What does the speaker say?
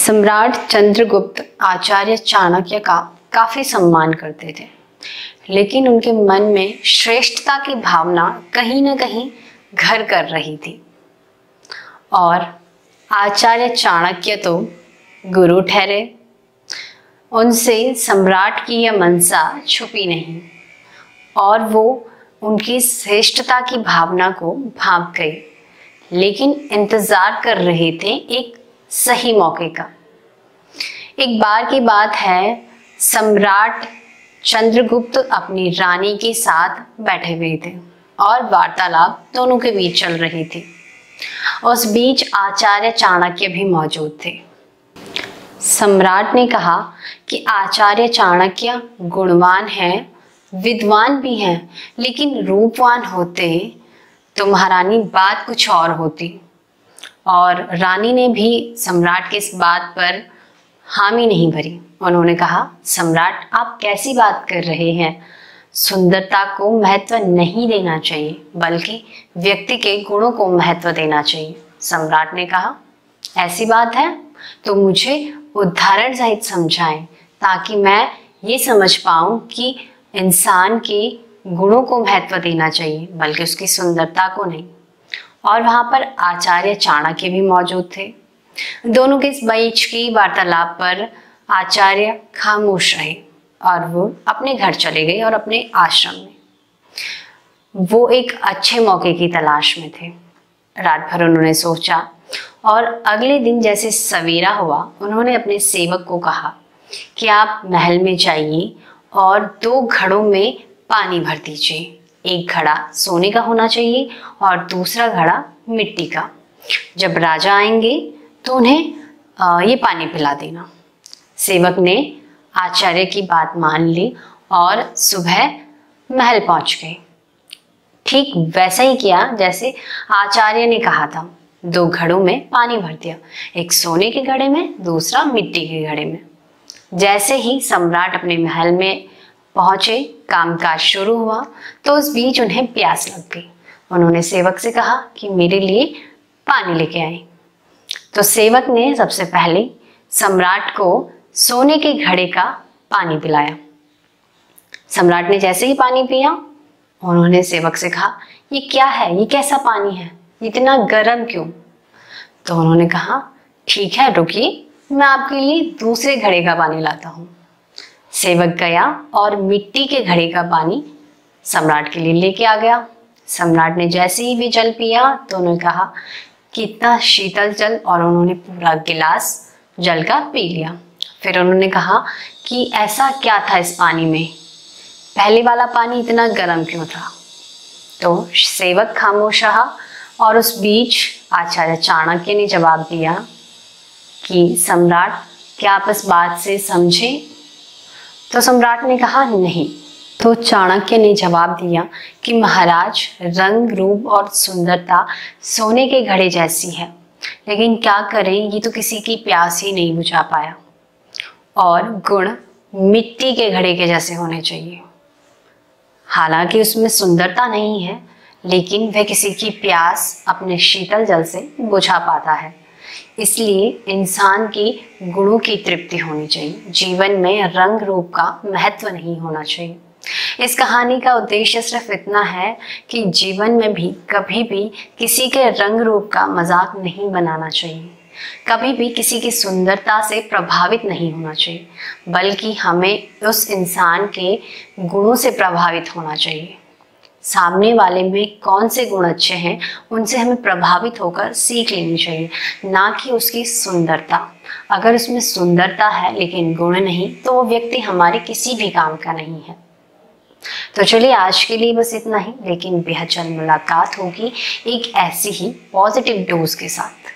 सम्राट चंद्रगुप्त आचार्य चाणक्य का काफी सम्मान करते थे, लेकिन उनके मन में श्रेष्ठता की भावना कहीं न कहीं घर कर रही थी। और आचार्य चाणक्य तो गुरु ठहरे, उनसे सम्राट की यह मनसा छुपी नहीं और वो उनकी श्रेष्ठता की भावना को भांप गए, लेकिन इंतजार कर रहे थे एक सही मौके का। एक बार की बात है, सम्राट चंद्रगुप्त अपनी रानी के साथ बैठे हुए थे और वार्तालाप दोनों के बीच चल रही थी। उस बीच आचार्य चाणक्य भी मौजूद थे। सम्राट ने कहा कि आचार्य चाणक्य गुणवान हैं, विद्वान भी हैं, लेकिन रूपवान होते तो महारानी बात कुछ और होती। और रानी ने भी सम्राट की इस बात पर हामी नहीं भरी। उन्होंने कहा, सम्राट आप कैसी बात कर रहे हैं? सुंदरता को महत्व नहीं देना चाहिए, बल्कि व्यक्ति के गुणों को महत्व देना चाहिए। सम्राट ने कहा, ऐसी बात है तो मुझे उदाहरण सहित समझाएं, ताकि मैं ये समझ पाऊं कि इंसान के गुणों को महत्व देना चाहिए, बल्कि उसकी सुंदरता को नहीं। और वहां पर आचार्य चाणक्य भी मौजूद थे। दोनों के इस बीच की वार्तालाप पर आचार्य खामोश रहे और वो अपने घर चले गए और अपने आश्रम में। वो एक अच्छे मौके की तलाश में थे। रात भर उन्होंने सोचा और अगले दिन जैसे सवेरा हुआ, उन्होंने अपने सेवक को कहा कि आप महल में जाइए और 2 घड़ों में पानी भर दीजिए। एक घड़ा सोने का होना चाहिए और दूसरा घड़ा मिट्टी का। जब राजा आएंगे तो उन्हें ये पानी पिला देना। सेवक ने आचार्य की बात मान ली और सुबह महल पहुंच गए। ठीक वैसा ही किया जैसे आचार्य ने कहा था। 2 घड़ों में पानी भर दिया, एक सोने के घड़े में, दूसरा मिट्टी के घड़े में। जैसे ही सम्राट अपने महल में पहुंचे, कामकाज शुरू हुआ, तो उस बीच उन्हें प्यास लग गई। उन्होंने सेवक से कहा कि मेरे लिए पानी लेके आए। तो सेवक ने सबसे पहले सम्राट को सोने के घड़े का पानी पिलाया। सम्राट ने जैसे ही पानी पिया, उन्होंने सेवक से कहा, ये क्या है? ये कैसा पानी है? इतना गर्म क्यों? तो उन्होंने कहा, ठीक है, रुकिए, मैं आपके लिए दूसरे घड़े का पानी लाता हूँ। सेवक गया और मिट्टी के घड़े का पानी सम्राट के लिए लेके आ गया। सम्राट ने जैसे ही वे जल पिया तो उन्होंने कहा, कितना शीतल जल, और उन्होंने पूरा गिलास जल का पी लिया। फिर उन्होंने कहा कि ऐसा क्या था इस पानी में? पहले वाला पानी इतना गर्म क्यों था? तो सेवक खामोश रहा और उस बीच आचार्य चाणक्य ने जवाब दिया कि सम्राट, क्या आप इस बात से समझे? तो सम्राट ने कहा, नहीं। तो चाणक्य ने जवाब दिया कि महाराज, रंग, रूप और सुंदरता सोने के घड़े जैसी है, लेकिन क्या करें, ये तो किसी की प्यास ही नहीं बुझा पाया। और गुण मिट्टी के घड़े के जैसे होने चाहिए। हालांकि उसमें सुंदरता नहीं है, लेकिन वह किसी की प्यास अपने शीतल जल से बुझा पाता है। इसलिए इंसान की गुणों की तृप्ति होनी चाहिए। जीवन में रंग रूप का महत्व नहीं होना चाहिए। इस कहानी का उद्देश्य सिर्फ इतना है कि जीवन में भी कभी भी किसी के रंग रूप का मजाक नहीं बनाना चाहिए, कभी भी किसी की सुंदरता से प्रभावित नहीं होना चाहिए, बल्कि हमें उस इंसान के गुणों से प्रभावित होना चाहिए। सामने वाले में कौन से गुण अच्छे हैं, उनसे हमें प्रभावित होकर सीख लेनी चाहिए, ना कि उसकी सुंदरता। अगर उसमें सुंदरता है लेकिन गुण नहीं, तो वो व्यक्ति हमारे किसी भी काम का नहीं है। तो चलिए, आज के लिए बस इतना ही, लेकिन बेहद जल्द मुलाकात होगी एक ऐसी ही पॉजिटिव डोज के साथ।